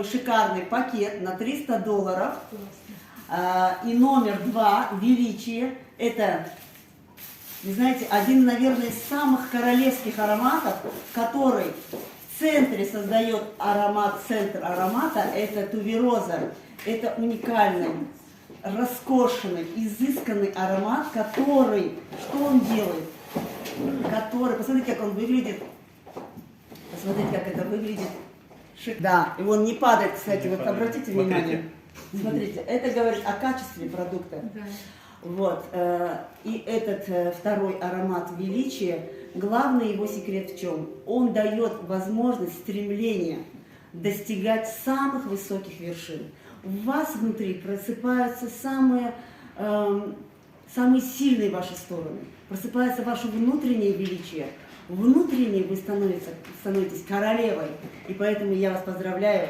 Шикарный пакет на $300. И номер 2, величие, это, вы знаете, один, наверное, из самых королевских ароматов, который в центре создает аромат, центр аромата, это тубероза. Это уникальный, роскошный, изысканный аромат, который, что он делает? Посмотрите, как он выглядит. Посмотрите, как это выглядит. Да, и он не падает, кстати, вот обратите внимание. Смотрите, это говорит о качестве продукта. Да. Вот. И этот второй аромат величия, главный его секрет в чем? Он дает возможность, стремление достигать самых высоких вершин. У вас внутри просыпаются самые сильные ваши стороны, просыпается ваше внутреннее величие. Внутренне вы становитесь королевой, и поэтому я вас поздравляю.